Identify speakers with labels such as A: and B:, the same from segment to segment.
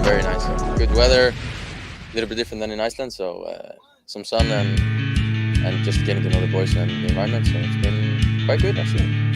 A: Very nice. Good weather, a little bit different than in Iceland, so some sun and just getting to know the boys and the environment, so it's been quite good actually.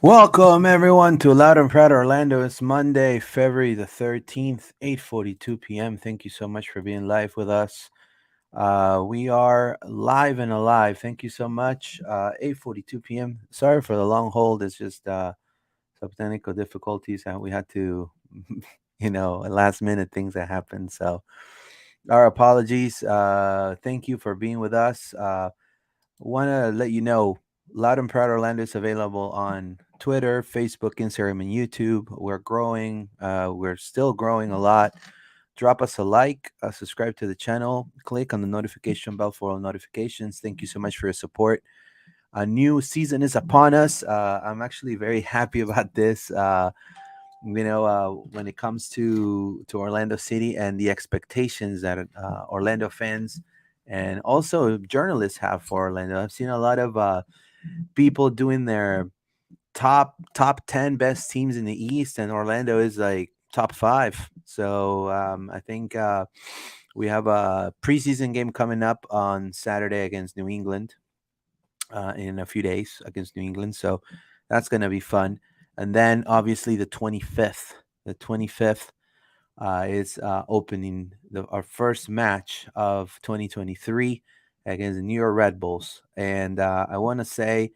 B: Welcome everyone to Loud and Proud Orlando. It's Monday, February the 13th, 8:42 p.m. Thank you so much for being live with us. We are live and alive. Thank you so much. 8:42 p.m. Sorry for the long hold. It's just some technical difficulties and we had to, last minute things that happened. So our apologies. Thank you for being with us. Want to let you know Loud and Proud Orlando is available on Twitter, Facebook, Instagram, and YouTube. We're growing. We're still growing a lot. Drop us a like, subscribe to the channel, click on the notification bell for all notifications. Thank you so much for your support. A new season is upon us. I'm actually very happy about this. When it comes to Orlando City and the expectations that Orlando fans and also journalists have for Orlando. I've seen a lot of people doing their top 10 best teams in the East, and Orlando is like top 5. So I think we have a preseason game coming up on Saturday against New England in a few days against New England. So that's going to be fun. And then obviously the 25th is opening our first match of 2023 against the New York Red Bulls. And I want to say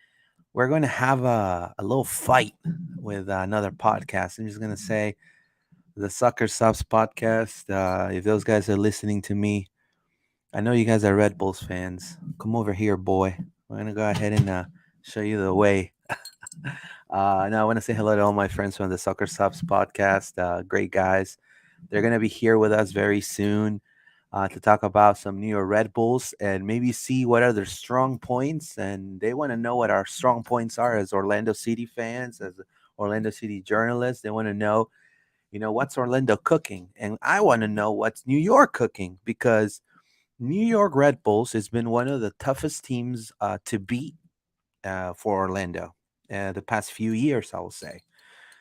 B: we're going to have a little fight with another podcast. I'm just going to say the Soccer Subs podcast. If those guys are listening to me, I know you guys are Red Bulls fans. Come over here, boy. We're going to go ahead and show you the way. Now I want to say hello to all my friends from the Soccer Subs podcast. Great guys. They're going to be here with us very soon to talk about some New York Red Bulls and maybe see what are their strong points. And they want to know what our strong points are as Orlando City fans, as Orlando City journalists. They want to know, what's Orlando cooking? And I want to know what's New York cooking, because New York Red Bulls has been one of the toughest teams to beat for Orlando. the past few years, I will say.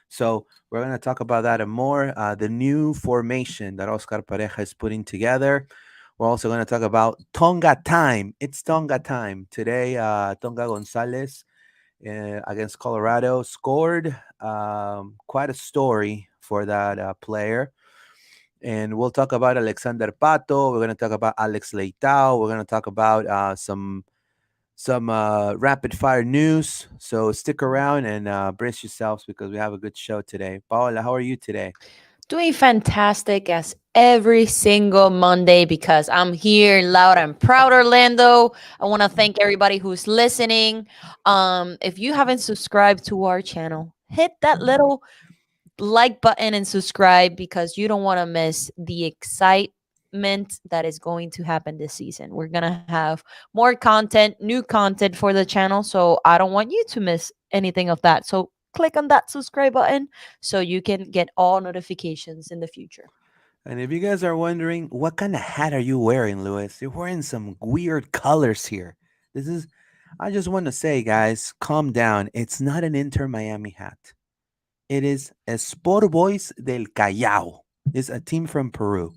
B: So we're going to talk about that and more. The new formation that Oscar Pareja is putting together. We're also going to talk about Tonga time. It's Tonga time today. Tonga Gonzalez against Colorado scored quite a story for that player. And we'll talk about Alexander Pato. We're going to talk about Alex Leitao. We're going to talk about some rapid fire news. So stick around and brace yourselves because we have a good show today. Paola, how are you today?
C: Doing fantastic as every single Monday because I'm here loud and proud, Orlando. I want to thank everybody who's listening. If you haven't subscribed to our channel, hit that little like button and subscribe because you don't want to miss the excitement that is going to happen this season. We're going to have more content, new content for the channel. So I don't want you to miss anything of that. So click on that subscribe button so you can get all notifications in the future.
B: And if you guys are wondering, what kind of hat are you wearing, Louis? You're wearing some weird colors here. This is, I just want to say, guys, calm down. It's not an Inter Miami hat. It is Sport Boys del Callao. It's a team from Peru.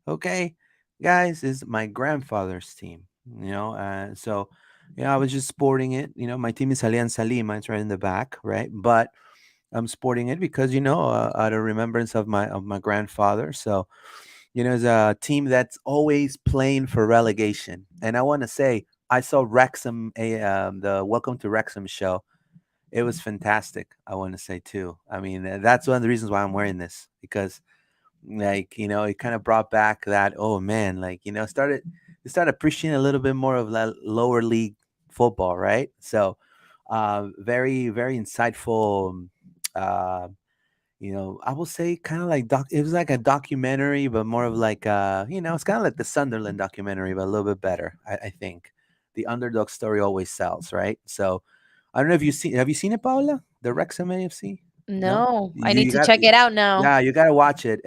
B: Okay, guys, is my grandfather's team. So yeah, I was just sporting it. My team is Alianza Lima. It's right in the back, right? But I'm sporting it because out of remembrance of my grandfather. So it's a team that's always playing for relegation. And I want to say I saw Wrexham, the Welcome to Wrexham show. It was fantastic. I want to say too. I mean, that's one of the reasons why I'm wearing this because, like, it kind of brought back that. Oh man, like started appreciating a little bit more of that lower league football, right? So, very very insightful. Uh, I will say kind of like it was like a documentary, but more of like it's kind of like the Sunderland documentary, but a little bit better. I think the underdog story always sells, right? So I don't know if have you seen it, Paula? The Wrexham AFC? No,
C: No, I
B: you
C: need
B: you
C: to
B: got
C: check it out now.
B: yeah, you got to watch it.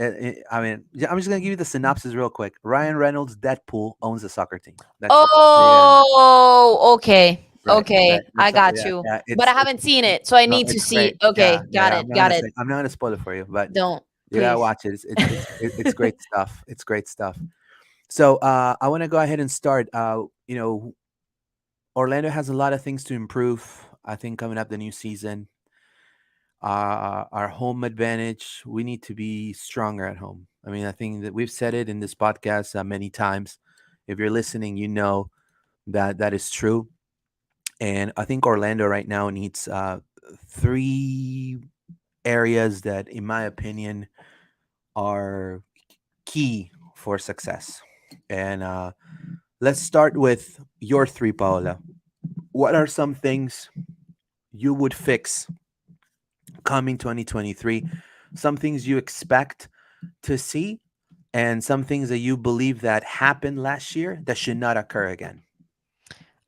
B: I mean, I'm just gonna give you the synopsis real quick. Ryan Reynolds, Deadpool, owns a soccer team. That's it. So you gotta know.
C: Oh, okay.
B: Right,
C: Okay,
B: right.
C: I
B: That's
C: got
B: yeah,
C: you.
B: yeah.
C: But I
B: It's
C: haven't seen it, so I
B: no,
C: need to
B: it's
C: see.
B: great. Yeah,
C: Okay,
B: yeah,
C: got
B: yeah.
C: it. Got it.
B: I'm not gonna spoil it for you, but
C: Don't,
B: you gotta
C: please.
B: watch it. It's great stuff. It's great stuff. So I want to go ahead and start. Orlando has a lot of things to improve. I think coming up the new season, our home advantage. We need to be stronger at home. I mean, I think that we've said it in this podcast many times. If you're listening, you know that that is true. And I think Orlando right now needs three areas that, in my opinion, are key for success. And let's start with your three, Paola. What are some things you would fix coming 2023? Some things you expect to see, and some things that you believe that happened last year that should not occur again.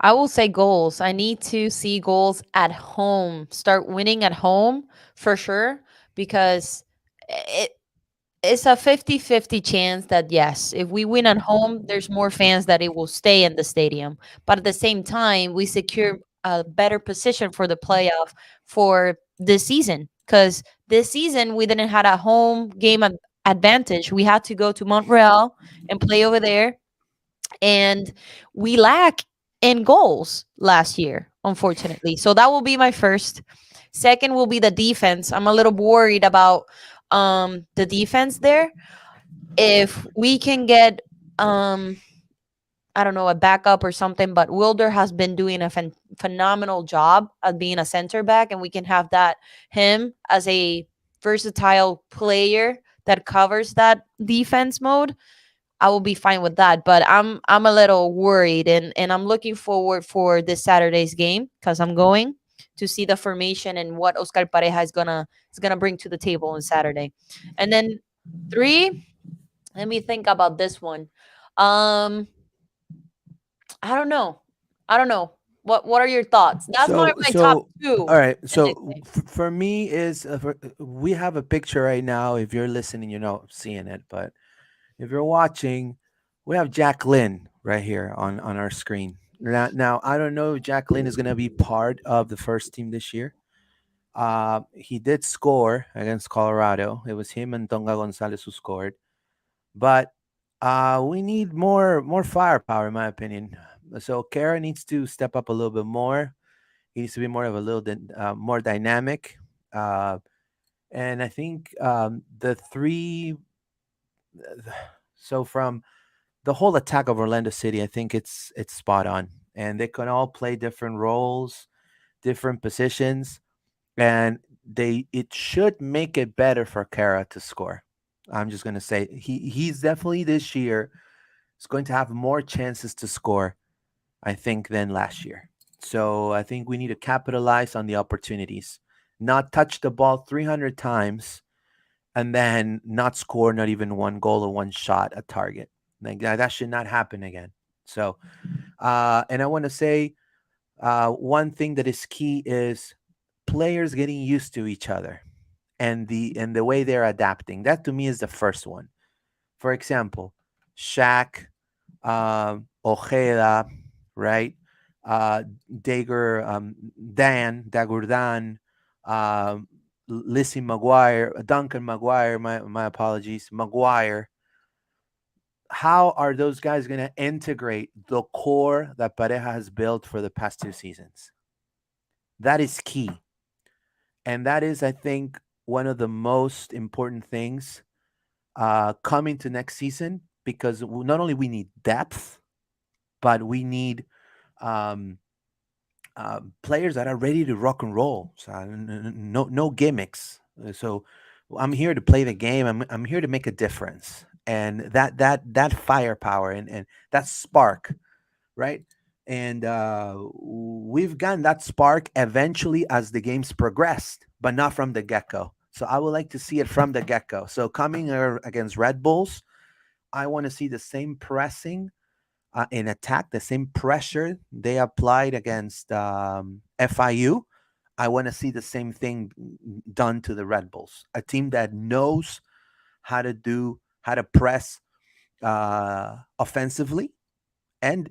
C: I will say goals. I need to see goals at home. Start winning at home for sure because it it's a 50-50 chance that yes, if we win at home, there's more fans that it will stay in the stadium. But at the same time, we secure a better position for the playoff for this season because this season we didn't have a home game advantage. We had to go to Montreal and play over there, and we lack in goals last year, unfortunately. So that will be my first. Second will be the defense. I'm a little worried about the defense there. If we can get um I don't know, a backup or something, but Wilder has been doing a phenomenal job at being a center back, and we can have that him as a versatile player that covers that defense mode. I will be fine with that. But I'm a little worried, and I'm looking forward for this Saturday's game because I'm going to see the formation and what Oscar Pareja is gonna bring to the table on Saturday. And then three, let me think about this one. Um, I don't know. I don't know. What are your thoughts? That's my top
B: So
C: two
B: all right.
C: in this
B: So
C: game.
B: for me is we have a picture right now. If you're listening, you're not seeing it, but if you're watching, we have Jacqueline right here on our screen. Now I don't know if Jacqueline is going to be part of the first team this year. He did score against Colorado. It was him and Tonga Gonzalez who scored. But we need more firepower, in my opinion. So Kara needs to step up a little bit more. He needs to be more of a little more dynamic. Uh, and I think the three. So from the whole attack of Orlando City, I think it's spot on, and they can all play different roles, different positions, and they it should make it better for Kara to score. I'm just gonna say he's definitely this year is going to have more chances to score, I think, than last year. So I think we need to capitalize on the opportunities, not touch the ball 300 times and then not score not even one goal or one shot at target. Like that should not happen again. So, and I want to say one thing that is key is players getting used to each other and the way they're adapting. That to me is the first one. For example, Shaq, Ojeda, right? Dager, Dagurdan, um, Lissy McGuire, Duncan McGuire, my apologies, McGuire. How are those guys going to integrate the core that Pareja has built for the past 2 seasons? That is key. And that is, I think, one of the most important things coming to next season because not only we need depth, but we need um, players that are ready to rock and roll. So no gimmicks. So I'm here to play the game. I'm here to make a difference, and that firepower and that spark, right? And we've gotten that spark eventually as the games progressed, but not from the get go. So I would like to see it from the get go. So coming against Red Bulls, I want to see the same pressing in attack, the same pressure they applied against FIU. I want to see the same thing done to the Red Bulls, a team that knows how to press offensively and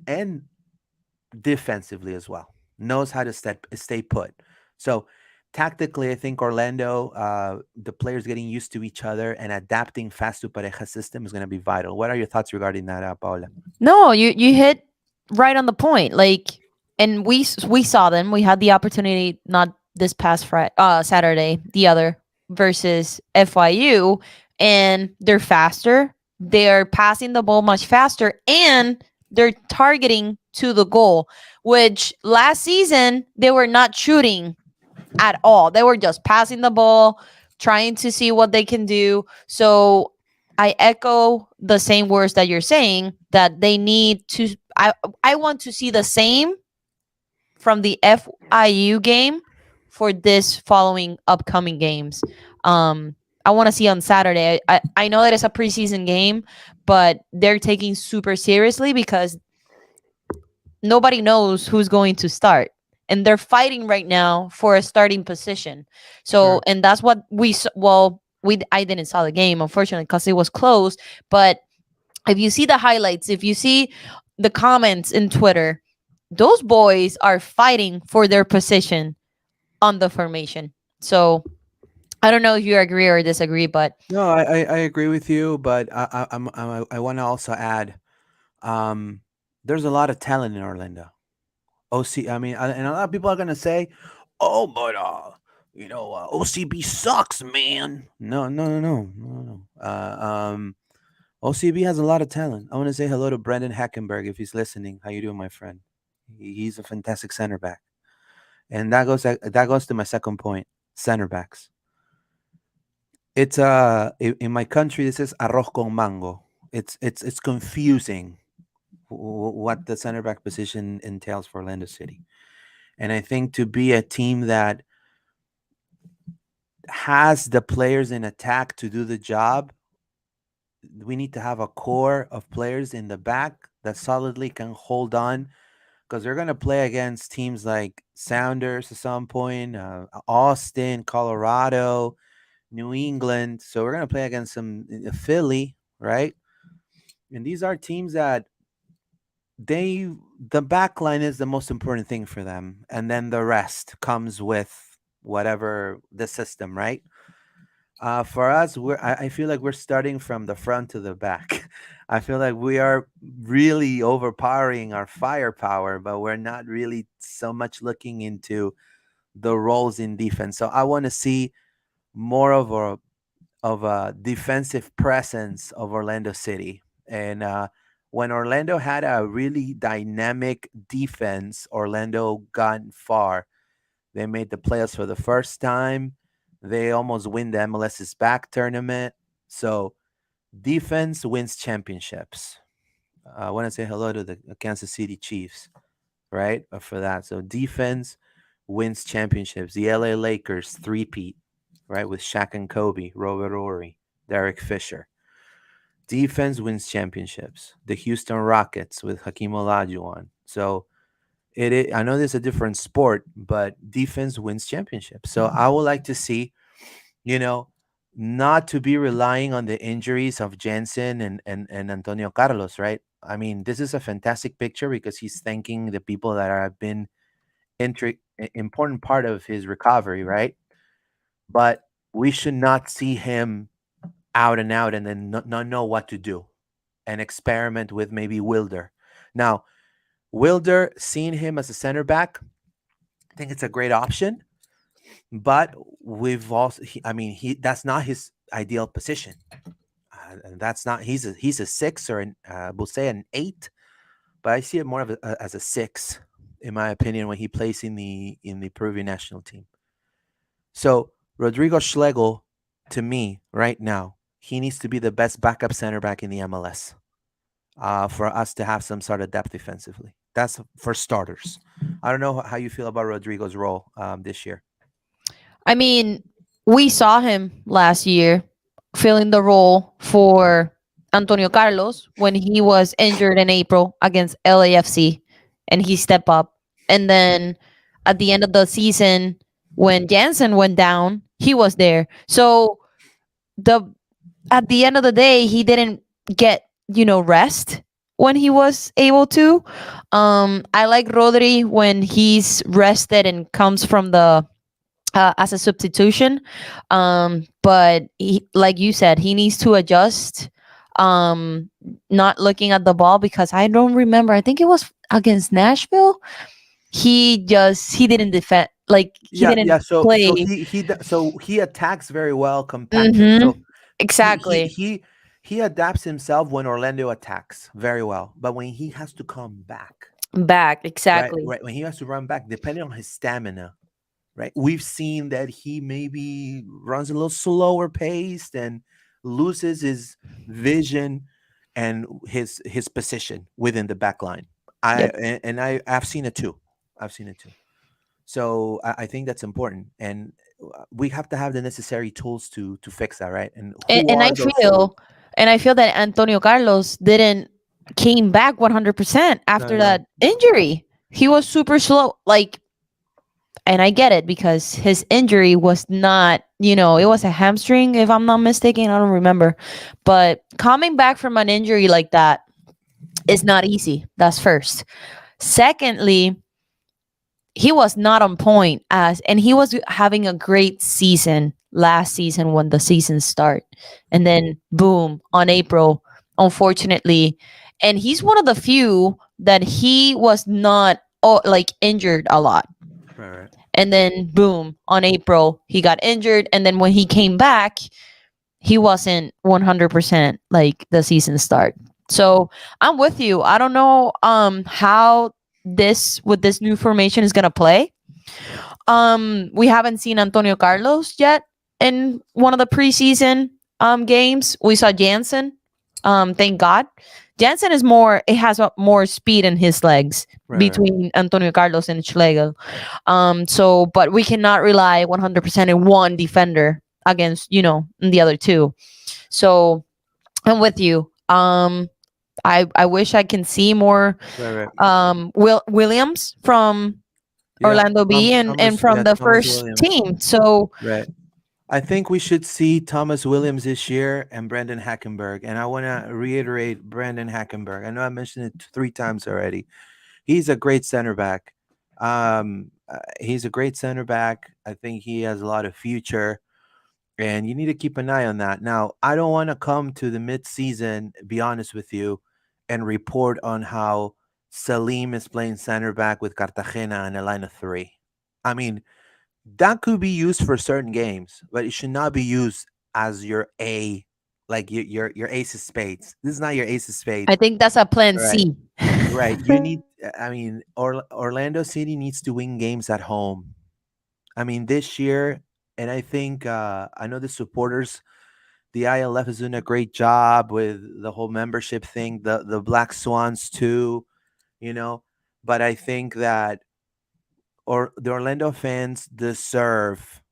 B: defensively as well. Knows how to stay put. So tactically, I think Orlando, the players getting used to each other and adapting fast to Pareja system is going to be vital. What are your thoughts regarding that, Paola?
C: No, you hit right on the point. Like, and we saw them. We had the opportunity not this past Friday, Saturday, the other versus FIU, and they're faster. They're passing the ball much faster, and they're targeting to the goal. Which last season they were not shooting at all. They were just passing the ball, trying to see what they can do. So I echo the same words that you're saying that they need to. I want to see the same from the FIU game for this following upcoming games. I want to see on Saturday. I know that it's a preseason game, but they're taking super seriously because nobody knows who's going to start, and they're fighting right now for a starting position. So
B: Sure.
C: and that's what well, I didn't saw the game, unfortunately, because it was closed. But if you see the highlights, if you see the comments in Twitter, those boys are fighting for their position on the formation. So I don't know if you agree or disagree, but
B: No, I agree with you, but I want to also add, um, there's a lot of talent in Orlando. OC, I mean, and a lot of people are gonna say, "Oh, but OCB sucks, man." No, no, no, no, no, no. OCB has a lot of talent. I want to say hello to Brendan Hackenberg if he's listening. How you doing, my friend? He's a fantastic center back, and that goes to my second point: center backs. It's in my country this is arroz con mango. It's confusing what the center back position entails for Orlando City. And I think to be a team that has the players in attack to do the job, we need to have a core of players in the back that solidly can hold on because they're going to play against teams like Sounders at some point, Austin, Colorado, New England. So we're going to play against some Philly, right? And these are teams that the back line is the most important thing for them, and then the rest comes with whatever the system, right? For us, I feel like we're starting from the front to the back. I feel like we are really overpowering our firepower, but we're not really so much looking into the roles in defense. So I want to see more of a defensive presence of Orlando City. And when Orlando had a really dynamic defense, Orlando got far. They made the playoffs for the first time. They almost win the MLS's back tournament. So defense wins championships. I want to say hello to the Kansas City Chiefs, right? For that. So defense wins championships. The LA Lakers three-peat, right? With Shaq and Kobe, Robert Ory, Derek Fisher. Defense wins championships. The Houston Rockets with Hakeem Olajuwon. So I know there's a different sport, but defense wins championships. So I would like to see, you know, not to be relying on the injuries of Jensen and Antonio Carlos, right? I mean, this is a fantastic picture because he's thanking the people that have been important part of his recovery, right? But we should not see him out and out and then not know what to do and experiment with maybe Wilder. Now, Wilder, seeing him as a center back, I think it's a great option. But we've also, I mean, that's not his ideal position. And that's not he's a six or we'll say an eight, but I see it more of as a six, in my opinion, when he plays in the Peruvian national team. So Rodrigo Schlegel, to me, right now, he needs to be the best backup center back in the MLS for us to have some sort of depth defensively. That's for starters. I don't know how you feel about Rodrigo's role this year.
C: I mean, we saw him last year filling the role for Antonio Carlos when he was injured in April against LAFC and he stepped up. And then at the end of the season, when Jansen went down, he was there. So the at the end of the day, he didn't get, rest when he was able to. I like Rodri when he's rested and comes from the as a substitution. But like you said, he needs to adjust. Not looking at the ball because I don't remember. I think it was against Nashville. He didn't defend. Like he
B: Yeah.
C: didn't
B: So
C: play.
B: he attacks very well compactly.
C: Hmm.
B: So he he
C: Exactly.
B: he he adapts himself when Orlando attacks very well, but when he has to come back,
C: Back.
B: right,
C: Exactly.
B: right, when he has to run back, depending on his stamina, right, we've seen that he maybe runs a little slower paced and loses his vision and his position within the back line.
C: Yep.
B: I've seen it too. I've seen it too. So I think that's important, and we have to have the necessary tools to fix that, right? And
C: And,
B: who
C: and
B: are
C: I
B: those tools?
C: feel, and I feel that Antonio Carlos didn't came back 100%
B: No,
C: after
B: no,
C: that injury. He was super slow. Like, and I get it because his injury was not, it was a hamstring, if I'm not mistaken. I don't remember. But coming back from an injury like that is not easy. That's first. Secondly, he was not on point and he was having a great season last season when the season start. And then boom, on April, unfortunately. And he's one of the few that he was not like injured a lot,
B: right, right.
C: and then boom, on April he got injured, and then when he came back he wasn't 100% like the season start. So I'm with you. I don't know how this with this new formation is going to play. We haven't seen Antonio Carlos yet in one of the preseason games. We saw Jansen. Thank God. Jansen is more. It has more speed in his legs
B: Right, right.
C: between Antonio Carlos and Schlegel. So, but we cannot rely 100% in one defender against the other two. So I'm with you. I wish I can see more
B: Right, right.
C: Williams from
B: Yeah,
C: Orlando B and
B: Thomas.
C: from
B: Yeah,
C: the
B: Thomas
C: first
B: Williams.
C: team. So
B: Right. I think we should see Thomas Williams this year and Brandon Hackenberg. And I want to reiterate Brandon Hackenberg. I know I mentioned it three times already. He's a great center back. He's a great center back. I think he has a lot of future, and you need to keep an eye on that. Now, I don't want to come to the mid-season, be honest with you, and report on how Salim is playing center back with Cartagena in a line of three. I mean, that could be used for certain games, but it should not be used as your A, like your ace of spades. This is not your ace of
C: I
B: spades,
C: think that's a plan
B: right?
C: C.
B: Right. You need. I mean, Orlando City needs to win games at home. I mean, this year, and I think I know the supporters, the ILF is doing a great job with the whole membership thing. The Black Swans too, you know. But I think that the Orlando fans deserve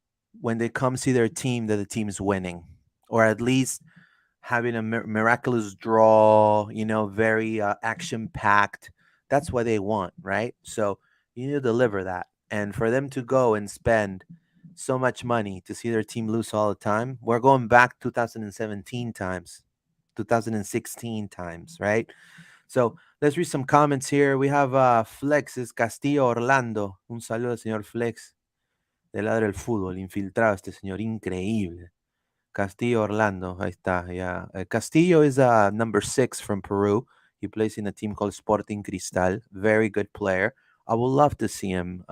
B: when they come see their team that the team is winning, or at least having a miraculous draw. Very action packed. That's what they want, right? So you need to deliver that, and for them to go and spend so much money to see their team lose all the time. We're going back 2017 times, 2016 times, right? So let's read some comments here. We have Flexes Castillo Orlando. Un saludo al señor Flex de Ladre del Fútbol. Infiltrado este señor, increíble. Castillo Orlando. Ahí está, yeah. Castillo is number 6 from Peru. He plays in a team called Sporting Cristal. Very good player. I would love to see him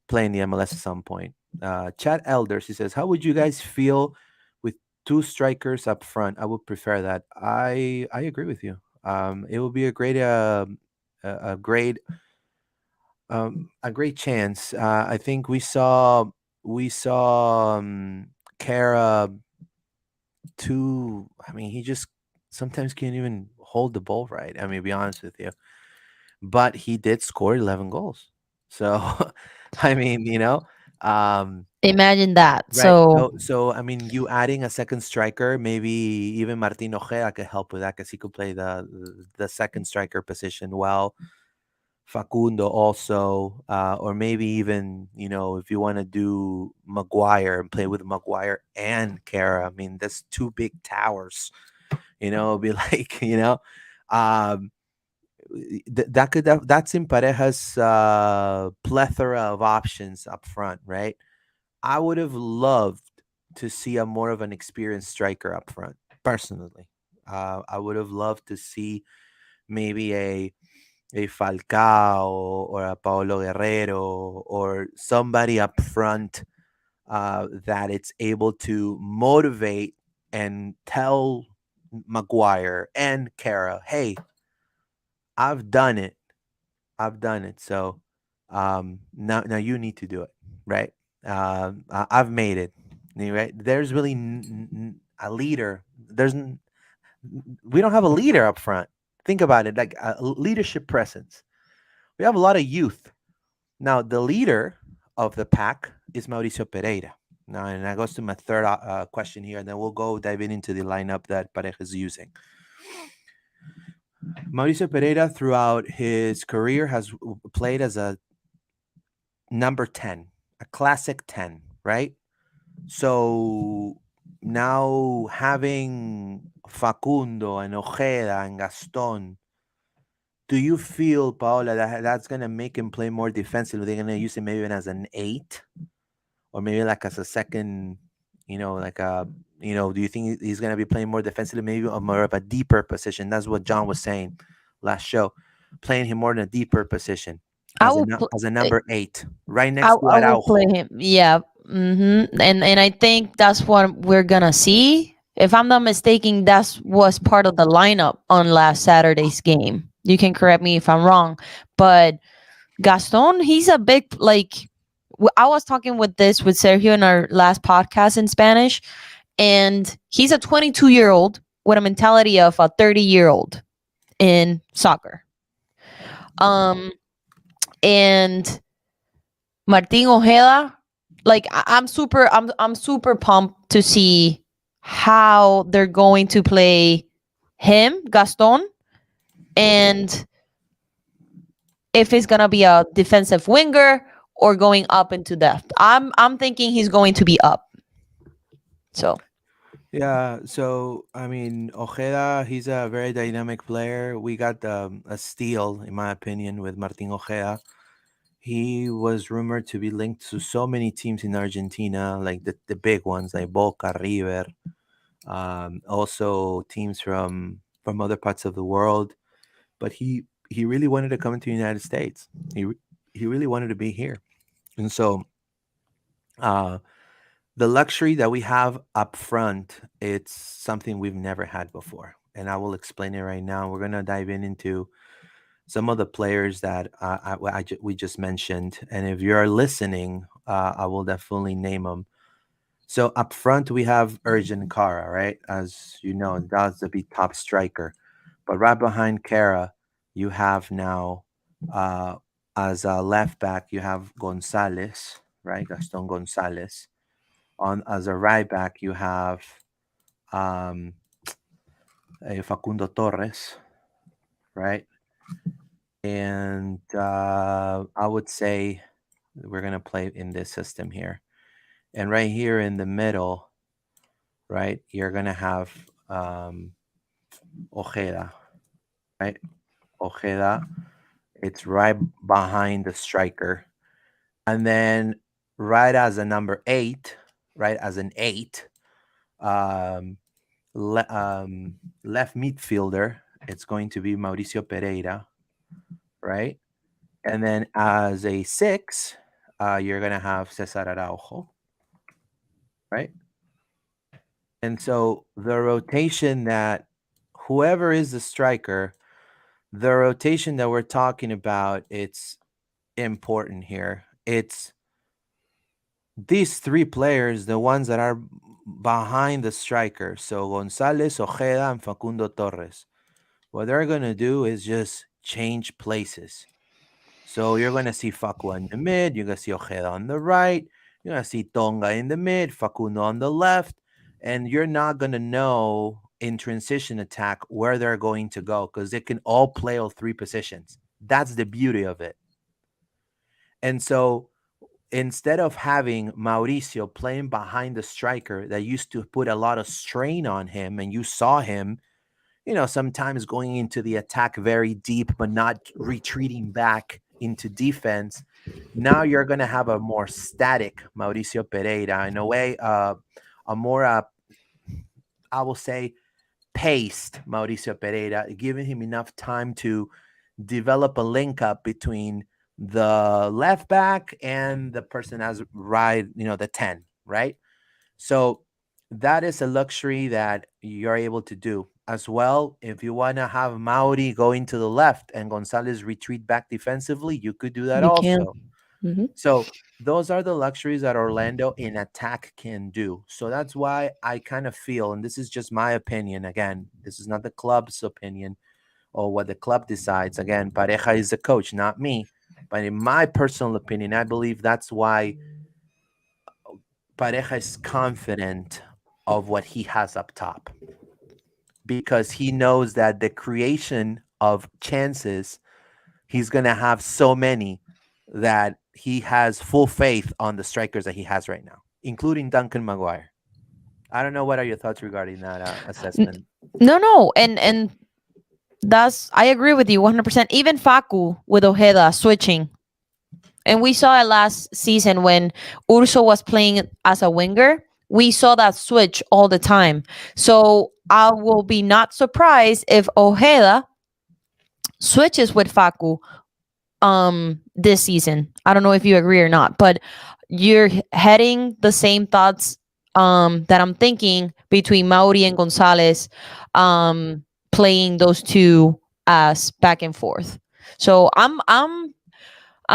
B: play in the MLS at some point. Chad Elders, he says, how would you guys feel with two strikers up front? I would prefer that. I agree with you. It would be a great a great chance. I think we saw Kara too. I mean, he just sometimes can't even hold the ball right. I mean, to be honest with you, but he did score 11 goals. So, I mean,
C: Imagine that.
B: right.
C: So
B: So I mean, you adding a second striker, maybe even Martin Ojeda could help with that because he could play the second striker position well. Facundo also, or maybe even if you want to do Maguire and play with Maguire and Kara. I mean, that's two big towers. It'll be like um, that's in Pareja's plethora of options up front, right? I would have loved to see a more of an experienced striker up front, personally. I would have loved to see maybe a Falcao or a Paolo Guerrero or somebody up front that it's able to motivate and tell Maguire and Kara, hey, I've done it. I've done it. So now you need to do it, right? I've made it, right? There's really a leader. We don't have a leader up front. Think about it, like a leadership presence. We have a lot of youth. Now, the leader of the pack is Mauricio Pereira. Now, and that goes to my third question here, and then we'll go diving into the lineup that Pareja is using. Mauricio Pereira, throughout his career, has played as a number 10, a classic 10, right? So now having Facundo and Ojeda and Gaston, do you feel, Paola, that that's going to make him play more defensively? They're going to use him maybe even as an 8 or maybe like as a second, like do you think he's going to be playing more defensively, maybe more of a deeper position? That's what John was saying last show, playing him more in a deeper position
C: I
B: as a,
C: will
B: as a number 8, right
C: I
B: next to
C: I will play
B: Araujo.
C: him. Yeah. And I think that's what we're gonna see. If I'm not mistaken, that was part of the lineup on last Saturday's game. You can correct me if I'm wrong, but Gaston, he's a big like. I was talking with Sergio in our last podcast in Spanish, and he's a 22-year-old with a mentality of a 30-year-old in soccer. Um, and Martin Ojeda, like I'm super pumped to see how they're going to play him, Gaston, and if he's gonna be a defensive winger or going up into depth. I'm thinking he's going to be up. So
B: Yeah, so I mean, Ojeda, he's a very dynamic player. We got a steal, in my opinion, with Martin Ojeda. He was rumored to be linked to so many teams in Argentina, like the big ones like Boca, River, also teams from other parts of the world. But he really wanted to come into the United States. He really wanted to be here, and so uh, the luxury that we have up front, it's something we've never had before, and I will explain it right now. We're gonna dive into some of the players that we just mentioned, and if you're listening, I will definitely name them. So up front, we have Urgent Kara, right? As you know, that's the big top striker. But right behind Kara, you have now, uh, as a left back, you have Gonzalez, right? Gaston Gonzalez. On as a right back, you have um, Facundo Torres, right? And I would say we're gonna play in this system here. And right here in the middle, right, you're gonna have Ojeda, right? Ojeda. It's right behind the striker. And then right as a number eight, right as an eight, um, left midfielder, it's going to be Mauricio Pereira, right? And then as a six, you're gonna have Cesar Araujo, right? And so the rotation that whoever is the striker, the rotation that we're talking about, it's important here. It's these three players, the ones that are behind the striker. So Gonzalez, Ojeda, and Facundo Torres. What they're gonna do is just change places. So you're gonna see Facu in the mid, you're gonna see Ojeda on the right, you're gonna see Tonga in the mid, Facundo on the left, and you're not gonna know in transition attack where they're going to go because they can all play all three positions. That's the beauty of it. And so instead of having Mauricio playing behind the striker that used to put a lot of strain on him, and you saw him, sometimes going into the attack very deep, but not retreating back into defense. Now you're going to have a more static Mauricio Pereira, in a way, a more, I will say, paced Mauricio Pereira, giving him enough time to develop a link up between the left back and the person as right, the 10, right? So that is a luxury that you're able to do as well. If you want to have Mauri going to the left and Gonzalez retreat back defensively, you could do that
C: You can.
B: also. So those are the luxuries that Orlando in attack can do. So that's why I kind of feel, and this is just my opinion. Again, this is not the club's opinion or what the club decides. Again, Pareja is the coach, not me. But in my personal opinion, I believe that's why Pareja is confident of what he has up top because he knows that the creation of chances, he's going to have so many that he has full faith on the strikers that he has right now, including Duncan Maguire. I don't know. What are your thoughts regarding that
C: N-
B: assessment?
C: No, and that's I agree with you 100%. Even Facu with Ojeda switching. And we saw it last season when Urso was playing as a winger. We saw that switch all the time. So I will be not surprised if Ojeda switches with Facu this season. I don't know if you agree or not, but you're heading the same thoughts that I'm thinking between Mauri and Gonzalez playing those two as back and forth. So I'm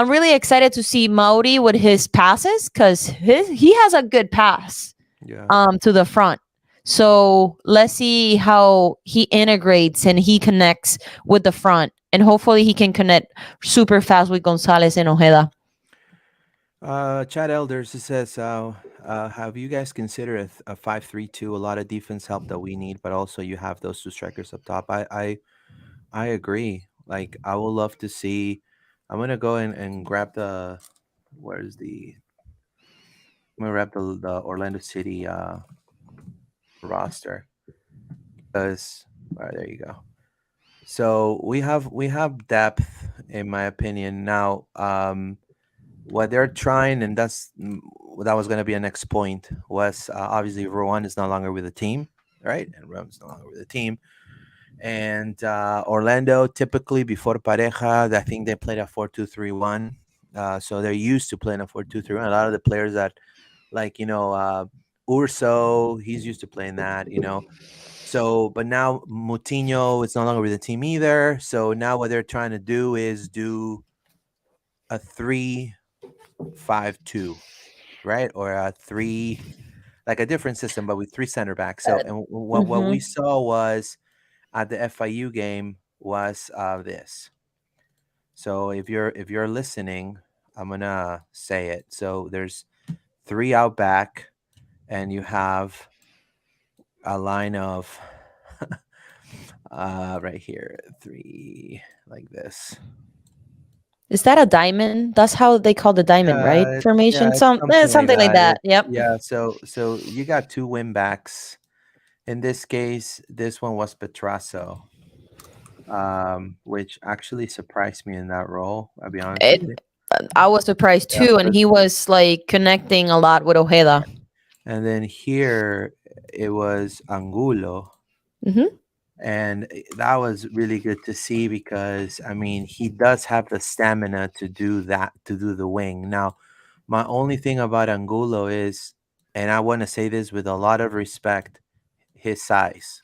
C: really excited to see Mauri with his passes because he has a good pass
B: Yeah.
C: to the front. So let's see how he integrates and he connects with the front, and hopefully he can connect super fast with Gonzalez and Ojeda.
B: Chad Elders says, have you guys considered a 5-3-2? A lot of defense help that we need, but also you have those two strikers up top. I agree. Like, I would love to see. I'm gonna go and grab the. Where's the? I'm gonna grab the Orlando City roster because. All right, there you go. So we have depth, in my opinion. Now, what they're trying, and that was going to be a next point, was obviously Rowan is no longer with the team, right? And Rowan's no longer with the team. And Orlando, typically before Pareja, I think they played a 4-2-3-1. So they're used to playing a 4-2-3-1. A lot of the players that, like, Urso, he's used to playing that. So, but now Moutinho is no longer with the team either. So now what they're trying to do is do a 3-5-2, right? Or a three, like a different system, but with three center backs. So, and what we
C: Mhm.
B: saw was at the FIU game was this. So if you're listening, I'm gonna say it. So there's three out back, and you have a line of right here, three like this.
C: Is that a diamond? That's how they call the diamond, right?
B: Yeah,
C: Formation,
B: it's something like
C: something like
B: that.
C: that. Yep.
B: Yeah, so you got two win backs. In this case, this one was Petrasso, which actually surprised me in that role. I'll be honest with
C: It,
B: you.
C: I was surprised
B: Yeah,
C: too, and he was like connecting a lot with Ojeda.
B: and then here it was Angulo,
C: Hmm.
B: and that was really good to see because I mean he does have the stamina to do that, to do the wing. Now, my only thing about Angulo is, and I want to say this with a lot of respect, his size.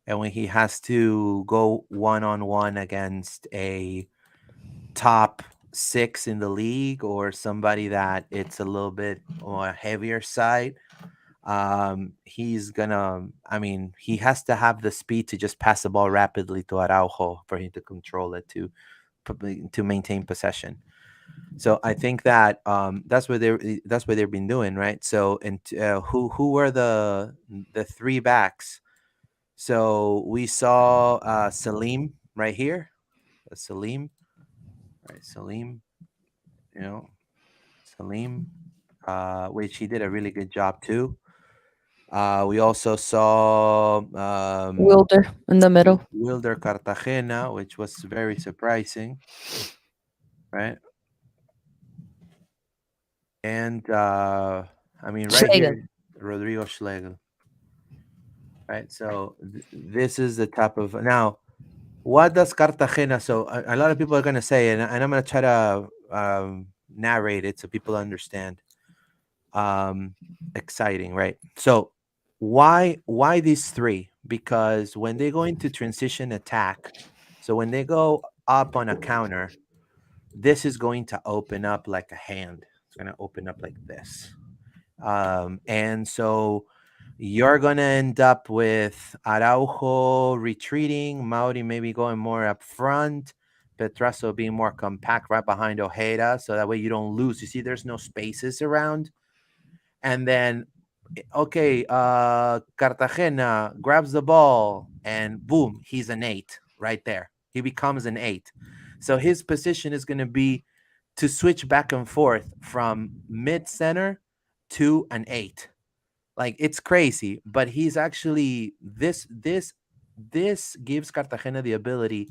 B: And when he has to go one on one against a top six in the league or somebody that it's a little bit on a heavier side, he's gonna, I mean, he has to have the speed to just pass the ball rapidly to Araujo for him to control it, to maintain possession. So I think that that's what they've been doing, right? So, and who were the three backs? So we saw Salim right here. Salim, right? Salim, you know, Salim, which he did a really good job too. We also saw
C: Wilder in the middle.
B: Wilder Cartagena, which was very surprising, right? And I mean, right
C: Schlegel.
B: here, Rodrigo Schlegel, right? So this is the type of now. What does Cartagena? So a lot of people are going to say, and I'm going to try to narrate it so people understand. Exciting, right? So why these three? Because when they go into transition attack, so when they go up on a counter, this is going to open up like a hand. It's going to open up like this. And so you're going to end up with Araujo retreating, Mauri maybe going more up front, Petrasso being more compact right behind Ojeda. So that way you don't lose. You see, there's no spaces around. And then, okay, Cartagena grabs the ball and boom, he's an eight right there. He becomes an eight. So his position is going to be to switch back and forth from mid center to an eight. Like it's crazy, but he's actually this gives Cartagena the ability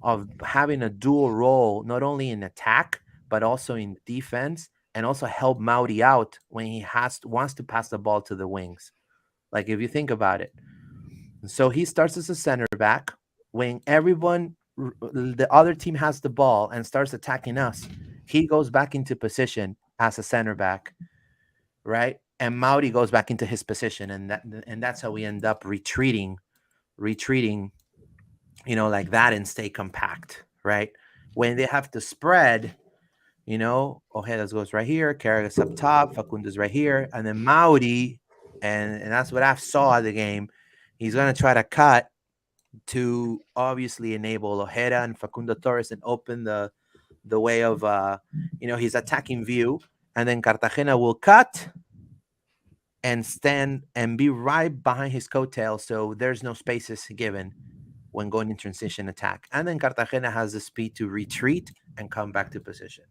B: of having a dual role, not only in attack but also in defense, and also help Mauri out when he wants to pass the ball to the wings. Like if you think about it, so he starts as a center back when the other team has the ball and starts attacking us. He goes back into position as a center back, right? And Mauri goes back into his position, and that's how we end up retreating, like that, and stay compact, right? When they have to spread, Ojedas goes right here, Carragher's up top, Facundo's right here, and then Mauri, and that's what I saw at the game. He's gonna try to cut to obviously enable Ojeda and Facundo Torres and open the way of his attacking view, and then Cartagena will cut and stand and be right behind his coattail, so there's no spaces given when going in transition attack. And then Cartagena has the speed to retreat and come back to position.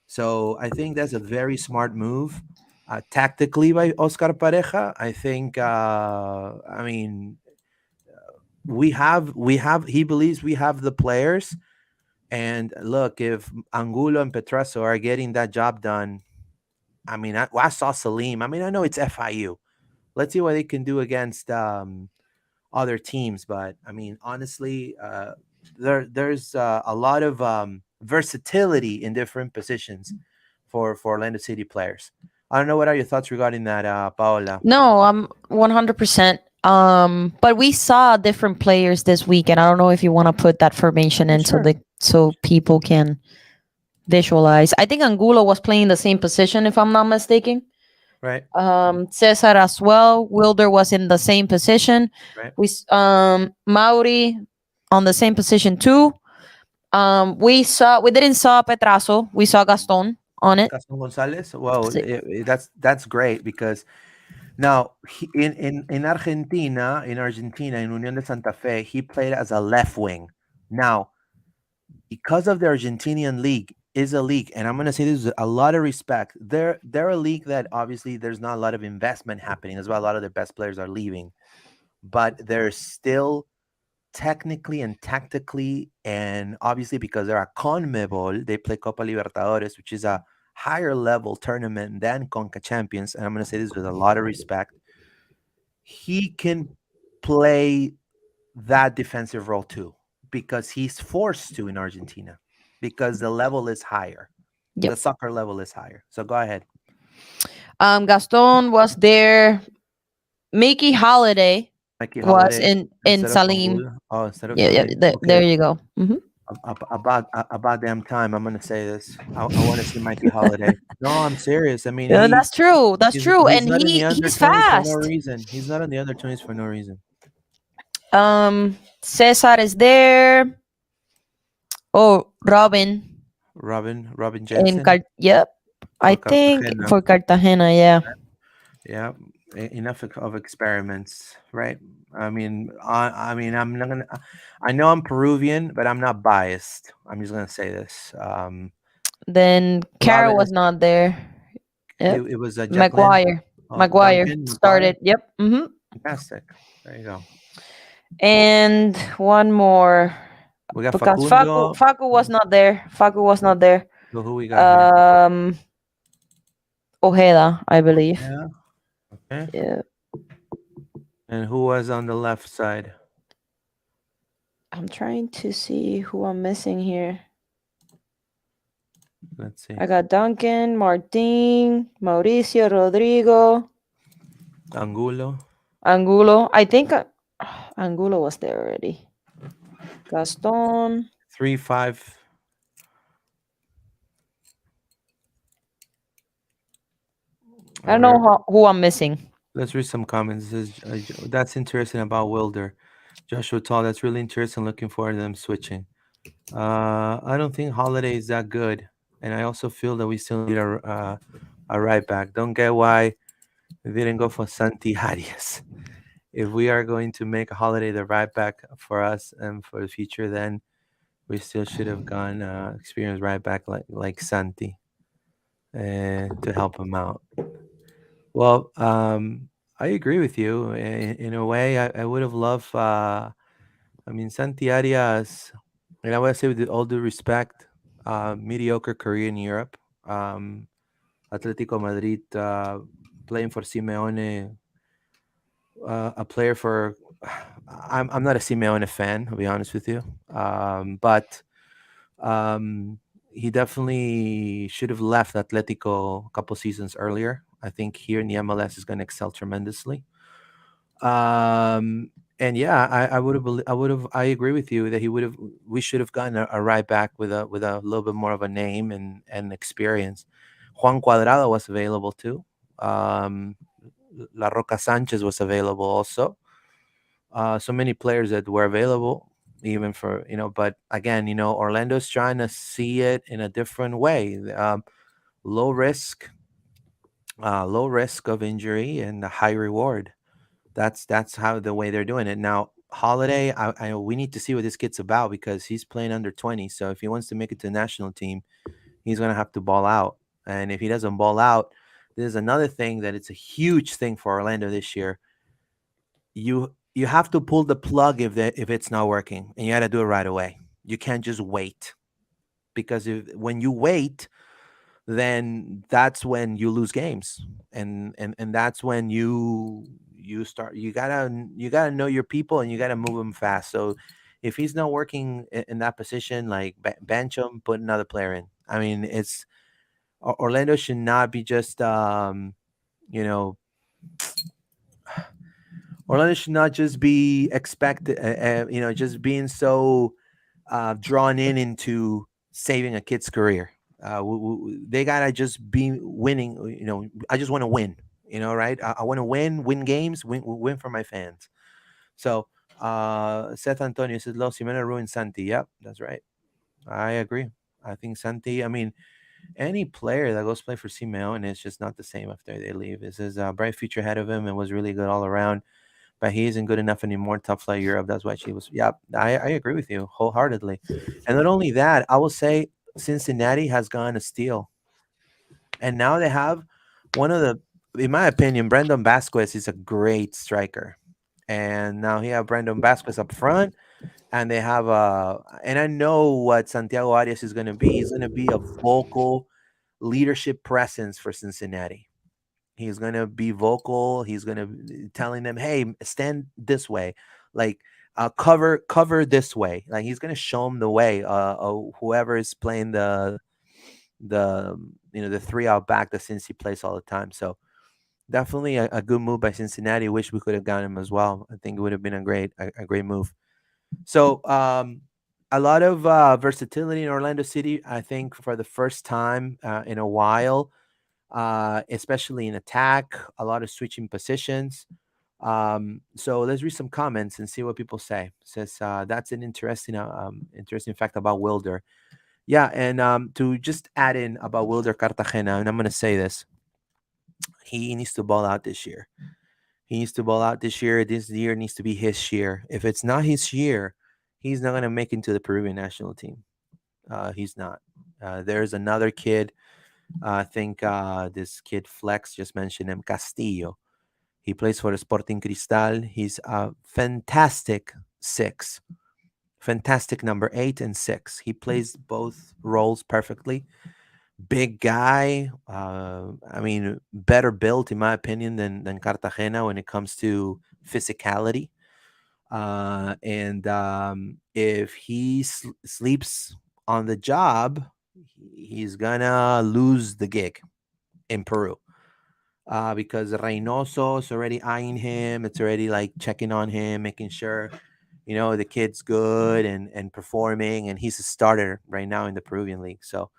B: So I think that's a very smart move tactically by Oscar Pareja. I think, I mean, he believes we have the players And look, if Angulo and Petrasso are getting that job done, I mean, I saw Salim. I mean, I know it's FIU. Let's see what they can do against other teams. But I mean, honestly, there's a lot of versatility in different positions for Orlando City players. I don't know, what are your thoughts regarding that, Paola?
C: No, I'm 100%. But we saw different players this week, and I don't know if you want to put that formation in so
B: Sure.
C: so people can visualize. I think Angulo was playing the same position, if I'm not mistaken.
B: Right.
C: Cesar as well. Wilder was in the same position.
B: Right.
C: Mauri on the same position too. We didn't saw Petraso. We saw Gaston on it.
B: Gaston Gonzalez. Well,
C: Si-
B: that's great because now in Argentina, in Unión de Santa Fe, he played as a left wing. Now, because of the Argentinian league is a league, and I'm going to say this with a lot of respect. They're a league that obviously there's not a lot of investment happening. That's why a lot of their best players are leaving, but they're still technically and tactically, and obviously because they're a CONMEBOL, they play Copa Libertadores, which is a higher level tournament than Conca Champions. And I'm going to say this with a lot of respect. He can play that defensive role too, because he's forced to in Argentina, because the level is higher. The
C: Yep.
B: soccer level is higher. So go ahead.
C: Gaston was there. Mickey Holiday
B: Mikey
C: was
B: Holiday
C: in
B: instead of
C: Salim.
B: Angulo. Oh, instead of
C: Yeah, yeah.
B: Salim.
C: There
B: Okay.
C: you go.
B: About damn time. I'm gonna say this. I want to see Mikey Holiday. No, I'm serious. I mean,
C: Yeah, that's true. That's true.
B: he's
C: And
B: not in the under
C: he's
B: 20s for no
C: fast.
B: reason. He's not in the under 20s for no reason.
C: Cesar is there. Oh, Robin
B: Robin
C: in
B: Jensen
C: Yep. I
B: for
C: think
B: Cartagena.
C: for Cartagena, yeah.
B: Yeah, enough of experiments, right? I mean, I'm not gonna. I know I'm Peruvian, but I'm not biased. I'm just gonna say this.
C: Then Kara
B: Robin,
C: was not there. Yep.
B: it was Jacqueline.
C: Maguire.
B: Duncan McGuire.
C: Started. Yep.
B: Fantastic. There you go.
C: And one more
B: We got
C: because
B: Facundo.
C: Facu was not there. Facu was not there.
B: So who we got here?
C: Um, Ojeda, I believe.
B: Yeah. Okay.
C: Yeah.
B: And who was on the left side?
C: I'm trying to see who I'm missing here.
B: Let's see.
C: I got Duncan, Martin, Mauricio, Rodrigo,
B: Angulo.
C: Angulo. I think Angulo was there already. Gaston.
B: 3-5.
C: I don't know who I'm missing.
B: Let's read some comments. This is, that's interesting about Wilder. Joshua Tall, that's really interesting. Looking forward to them switching. I don't think Holiday is that good. And I also feel that we still need a right back. Don't get why we didn't go for Santi Arias. If we are going to make Holiday the right back for us and for the future, then we still should have gone experienced right back like Santi to help him out. Well, I agree with you. In a way, I would have loved. I mean, Santi Arias, and I would say with all due respect, mediocre career in Europe. Atletico Madrid, playing for Simeone, a player for. I'm not a Simeone fan, I'll be honest with you. But he definitely should have left Atletico a couple seasons earlier. I think here in the MLS is going to excel tremendously. And yeah, I agree with you that we should have gotten a right back with a little bit more of a name and experience. Juan Cuadrado was available too. La Roca Sanchez was available also. So many players that were available, even for but again, Orlando's trying to see it in a different way. Low risk, low risk of injury and a high reward. That's how the way they're doing it now. Holiday, we need to see what this kid's about because he's playing under 20. So if he wants to make it to the national team, he's gonna have to ball out. And if he doesn't ball out, there's another thing that it's a huge thing for Orlando this year. You have to pull the plug if it's not working, and you got to do it right away. You can't just wait. because when you wait, then that's when you lose games, and that's when you gotta know your people, and you gotta move them fast. So if he's not working in that position, like bench him, put another player in. I mean, it's Orlando should not be just you know Orlando should not just be expected, just being so drawn in into saving a kid's career. They gotta just be winning. I just want to win. Right? I want to win games, win for my fans. So, Seth Antonio says, "Los Jimenez ruined Santi." Yep, that's right. I agree. I think Santi. I mean, any player that goes play for Simeone is just not the same after they leave. This is a bright future ahead of him and was really good all around, but he isn't good enough anymore. Top flight Europe. That's why she was. Yeah, I agree with you wholeheartedly. And not only that, I will say Cincinnati has gone a steal, and now they have one of the, in my opinion, Brandon Vasquez is a great striker, and now he have Brandon Vasquez up front, and they have and I know what Santiago Arias is going to be. He's going to be a vocal leadership presence for Cincinnati. He's gonna be vocal. He's gonna be telling them, "Hey, stand this way, like cover this way." Like he's gonna show them the way. Whoever is playing the three out back that Cincy plays all the time. So definitely a good move by Cincinnati. Wish we could have gotten him as well. I think it would have been a great move. So a lot of versatility in Orlando City. I think for the first time in a while, especially in attack, a lot of switching positions. So let's read some comments and see what people say. It says that's an interesting fact about Wilder. Yeah, and to just add in about Wilder Cartagena, and I'm going to say this: he needs to ball out this year. He needs to ball out this year. This year needs to be his year. If it's not his year, he's not going to make it to the Peruvian national team. He's not. There's another kid. I think this kid Flex just mentioned him, Castillo. He plays for Sporting Cristal. He's a fantastic six, fantastic number 8 and 6. He plays both roles perfectly. Big guy. I mean, better built in my opinion than Cartagena when it comes to physicality. And if he sleeps on the job, he's gonna lose the gig in Peru. Because Reynoso's already eyeing him. It's already like checking on him, making sure the kid's good and performing, and he's a starter right now in the Peruvian league. So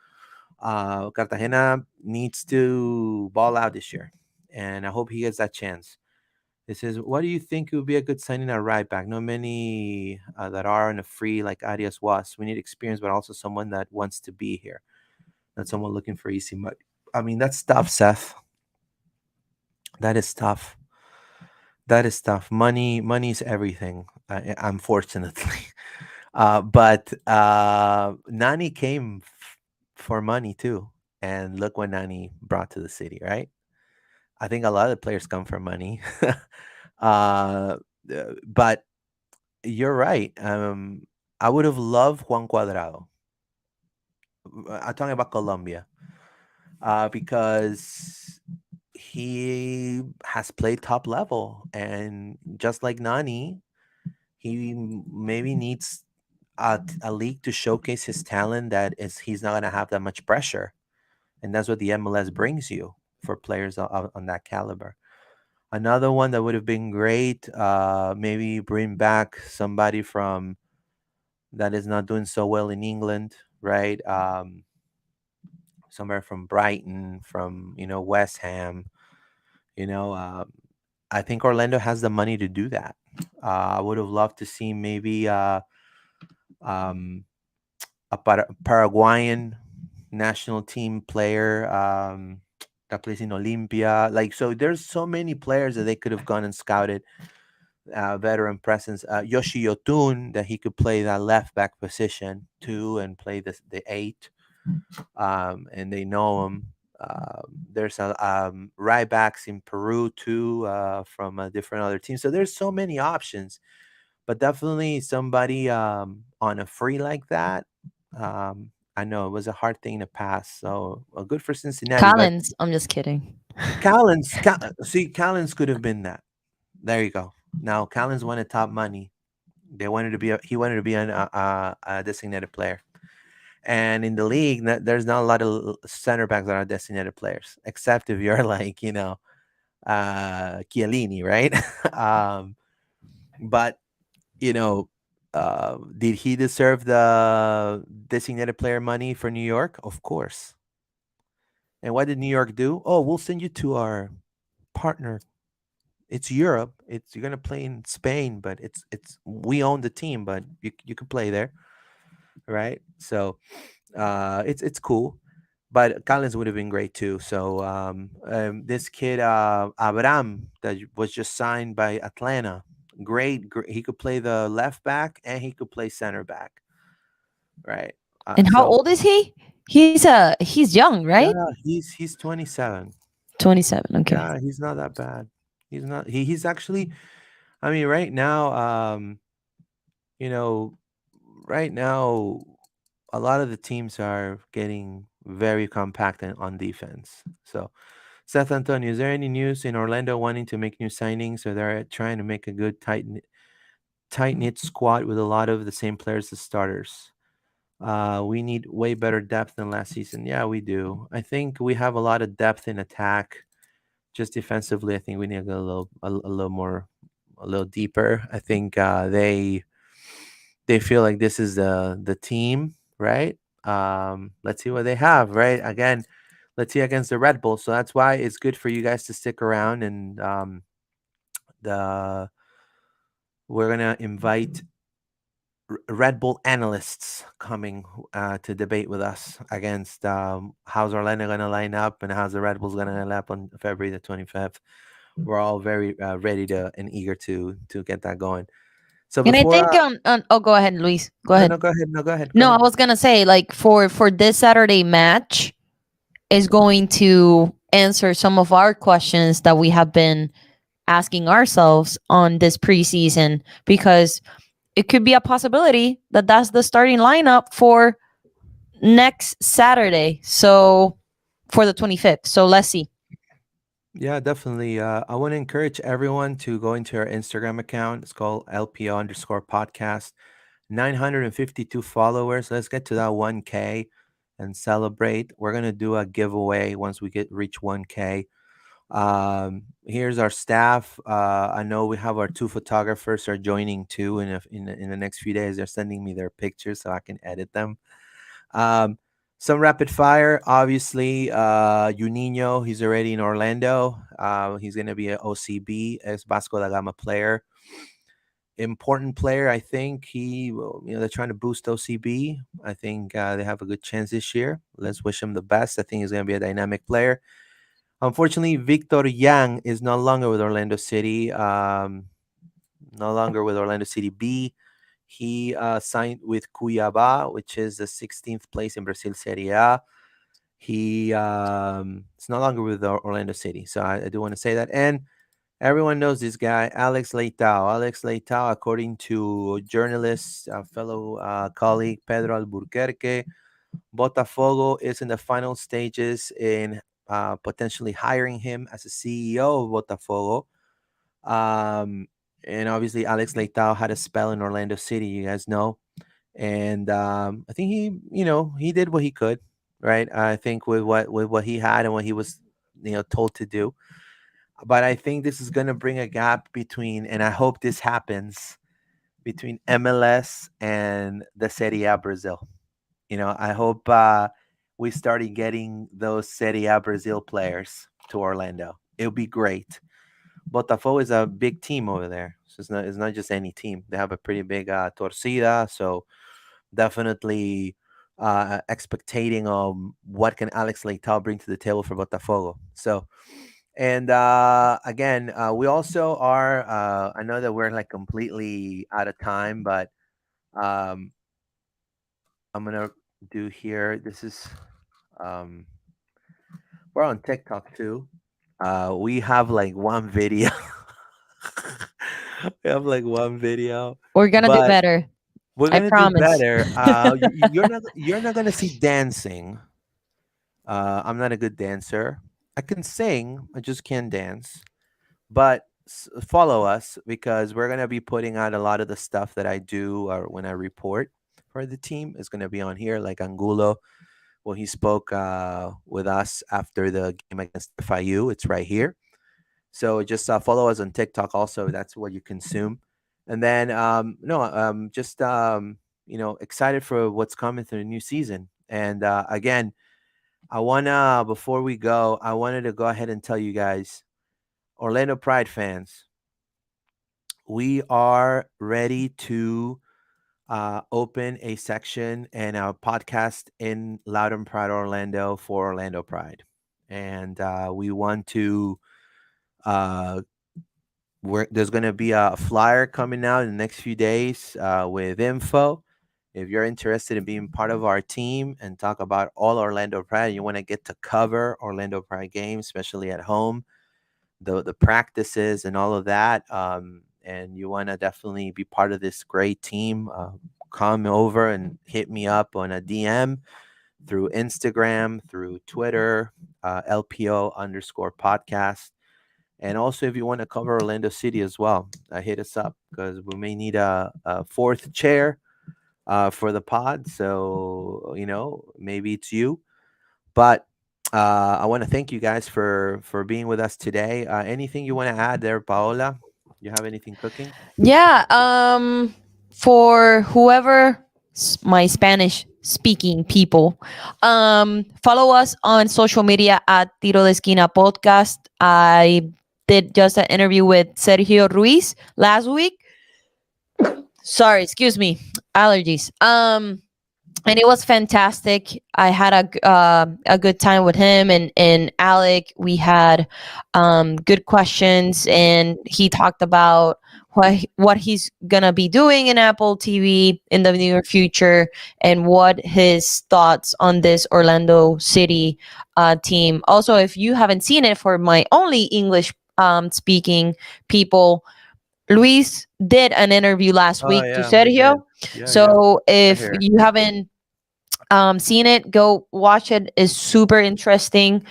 B: Cartagena needs to ball out this year, and I hope he gets that chance. It says, "What do you think would be a good signing at right back? Not many that are on a free like Arias was. We need experience, but also someone that wants to be here, not someone looking for easy money." I mean, that's tough, Seth. That is tough. That is tough. Money's everything, unfortunately. But Nani came for money too, and look what Nani brought to the city, right? I think a lot of players come for money. uh, but you're right. I would have loved Juan Cuadrado. I'm talking about Colombia, because he has played top level, and just like Nani, he maybe needs a league to showcase his talent that is he's not going to have that much pressure, and that's what the MLS brings you for players on that caliber. Another one that would have been great, maybe bring back somebody from that is not doing so well in England, right? Somewhere from Brighton, from West Ham. You know, uh, I think Orlando has the money to do that. I would have loved to see maybe um, a Paraguayan national team player that plays in Olympia. Like, so there's so many players that they could have gone and scouted. Veteran presence, Yoshi Yotun, that he could play that left back position too and play the 8. And they know him. There's a right backs in Peru too, from a different other team. So there's so many options, but definitely somebody on a free like that. I know it was a hard thing to pass. So good for Cincinnati, but
C: Collins. I'm just kidding.
B: See, Callens could have been that. There you go. Now Callens wanted top money. He wanted to be a designated player. And in the league, there's not a lot of center backs that are designated players, except if you're like, Chiellini, right? um, but you know, did he deserve the designated player money for New York? Of course. And what did New York do? Oh, we'll send you to our partner. It's Europe. It's You're gonna play in Spain, but it's we own the team, but you can play there, right? So it's cool. But Collins would have been great too. So this kid Abram that was just signed by Atlanta, great. He could play the left back and he could play center back, right?
C: And how
B: So
C: old is he? He's young, right?
B: yeah, he's 27.
C: 27. Okay.
B: Yeah, he's not that bad. He's not. He's actually. I mean, right now, you know, right now, a lot of the teams are getting very compact on defense. So, Seth Antonio, is there any news in Orlando wanting to make new signings, or they're trying to make a good tight knit squad with a lot of the same players as starters? We need way better depth than last season. Yeah, we do. I think we have a lot of depth in attack. Just defensively, I think we need to go a little more, a little deeper. I think they feel like this is the team, right? Let's see what they have, right? Again, let's see against the Red Bull. So that's why it's good for you guys to stick around, and the we're gonna invite Red Bull analysts coming to debate with us against how's Orlando gonna line up and how's the Red Bulls gonna line up on February the 25th. We're all very ready to and eager to get that going. So
C: And I
B: before
C: think on oh, go ahead, Luis. Go
B: no,
C: ahead.
B: no, go ahead. No, go ahead. Go
C: No, I
B: ahead.
C: was gonna say like for this Saturday match is going to answer some of our questions that we have been asking ourselves on this preseason because it could be a possibility that that's the starting lineup for next Saturday. So for the 25th. So let's see.
B: Yeah, definitely. I want to encourage everyone to go into our Instagram account. It's called LPO underscore podcast. 952 followers. Let's get to that 1K and celebrate. We're gonna do a giveaway once we get reach 1K. Here's our staff. I know we have our two photographers are joining too in the next few days. They're sending me their pictures so I can edit them. Um, some rapid fire, obviously. Juninho, he's already in Orlando. He's going to be an OCB as Vasco da Gama player. Important player, I think. They're trying to boost OCB. I think they have a good chance this year. Let's wish him the best. I think he's going to be a dynamic player. Unfortunately, Victor Yang is no longer with Orlando City. No longer with Orlando City B. He signed with Cuiabá, which is the 16th place in Brazil Serie A. He is no longer with Orlando City. So I do want to say that. And everyone knows this guy, Alex Leitao. Alex Leitao, according to journalists, fellow colleague Pedro Alburquerque, Botafogo is in the final stages in potentially hiring him as a CEO of Botafogo. Um, and obviously, Alex Leitao had a spell in Orlando City, you guys know. And I think he did what he could, right? I think with what he had and what he was, told to do. But I think this is going to bring a gap between, and I hope this happens between MLS and the Serie A Brazil. I hope we started getting those Serie A Brazil players to Orlando. It would be great. Botafogo is a big team over there. So it's not just any team. They have a pretty big torcida. So definitely expectating what can Alex Leitao bring to the table for Botafogo. So, and again, we also are, I know that we're like completely out of time, but um, I'm going to do here. This is, um, we're on TikTok too. We have like one video. We have like one video,
C: We're gonna do
B: but
C: better.
B: We're
C: I
B: gonna do
C: promise.
B: better. You're not gonna see dancing. I'm not a good dancer. I can sing, I just can't dance. But follow us because we're gonna be putting out a lot of the stuff that I do or when I report for the team is gonna be on here, like Angulo when he spoke with us after the game against FIU. It's right here. So just follow us on TikTok. Also, that's what you consume. And then no, just excited for what's coming through the new season. And again, I wanna before we go, I wanted to go ahead and tell you guys, Orlando Pride fans, we are ready to open a section and a podcast in Loud and Proud Orlando for Orlando Pride, and we want to. Uh, there's going to be a flyer coming out in the next few days with info. If you're interested in being part of our team and talk about all Orlando Pride, you want to get to cover Orlando Pride games, especially at home, the practices and all of that, and you want to definitely be part of this great team, come over and hit me up on a DM through Instagram, through Twitter, LPO underscore podcast. And also, if you want to cover Orlando City as well, hit us up because we may need a fourth chair for the pod. So, maybe it's you. But I want to thank you guys for being with us today. Anything you want to add there, Paola? You have anything cooking?
C: Yeah, for whoever my Spanish speaking people, follow us on social media at Tiro de Esquina Podcast. I did just an interview with Sergio Ruiz last week. Sorry, excuse me, allergies. And it was fantastic. I had a good time with him and Alec. We had good questions, and he talked about what he's gonna be doing in Apple TV in the near future, and what his thoughts on this Orlando City team. Also, if you haven't seen it, for my only English speaking people, Luis did an interview last
B: Oh
C: week to
B: yeah, we did.
C: Sergio.
B: Yeah, yeah.
C: So
B: Right
C: if
B: here.
C: you haven't seen it, go watch it. It's super interesting.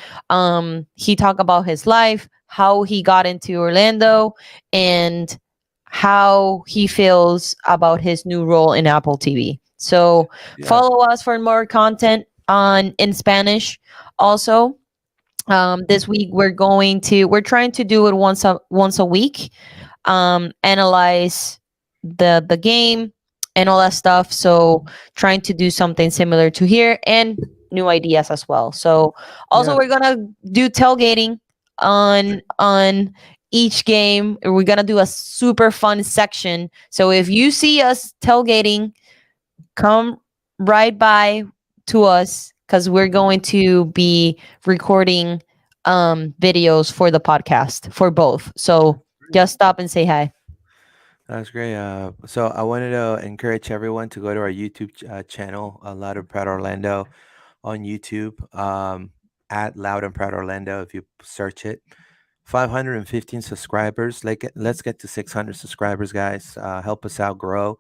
C: He talked about his life, how he got into Orlando, and how he feels about his new role in Apple TV. So
B: Yeah,
C: follow us for more content on in Spanish. Also, this week we're trying to do it once a week, analyze the game and all that stuff. So trying to do something similar to here and new ideas as well. So also
B: yeah.
C: we're gonna do tailgating on each game. We're gonna do a super fun section. So if you see us tailgating, come right by to us because we're going to be recording videos for the podcast for both. So just stop and say hi.
B: That's great. So I wanted to encourage everyone to go to our YouTube channel, Loud and Proud Orlando, on YouTube, at Loud and Proud Orlando. If you search it, 515 subscribers. Let's get to 600 subscribers, guys. Help us out, grow.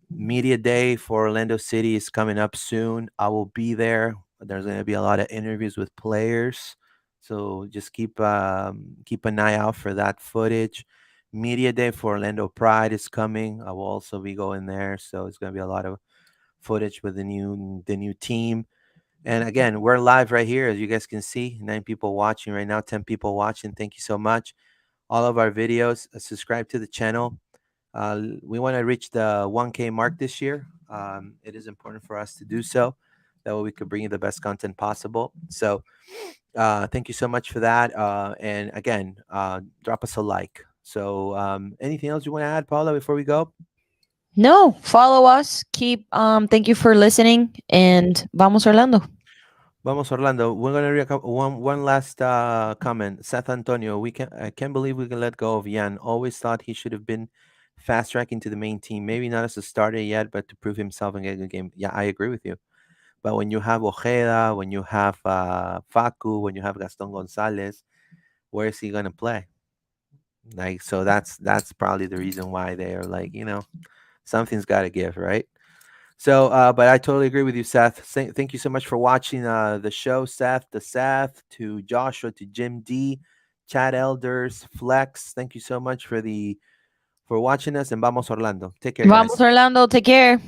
B: Media Day for Orlando City is coming up soon. I will be there. There's going to be a lot of interviews with players, so just keep an eye out for that footage. Media Day for Orlando Pride is coming. I will also be going there, so it's going to be a lot of footage with the new team. And again, we're live right here, as you guys can see. 9 people watching right now, 10 people watching. Thank you so much. All of our videos. Subscribe to the channel. We want to reach the 1K mark this year. It is important for us to do so. That way we could bring you the best content possible. So thank you so much for that. And again, drop us a like. So anything else you want to add, Paula, before we go?
C: No, follow us. Keep thank you for listening, and vamos Orlando.
B: Vamos Orlando. We're gonna read one last comment. Seth Antonio, I can't believe we can let go of Yan. Always thought he should have been fast tracking to the main team. Maybe not as a starter yet, but to prove himself and get a good game. Yeah, I agree with you. But when you have Ojeda, when you have Facu, when you have Gaston Gonzalez, where is he gonna play? Like, so that's probably the reason why they are like, Something's got to give, right? So, but I totally agree with you, Seth. Thank you so much for watching the show, Seth, to Seth, to Joshua, to Jim D, Chad Elders, Flex. Thank you so much for watching us, and vamos Orlando. Take care, guys.
C: Vamos, Orlando. Take care.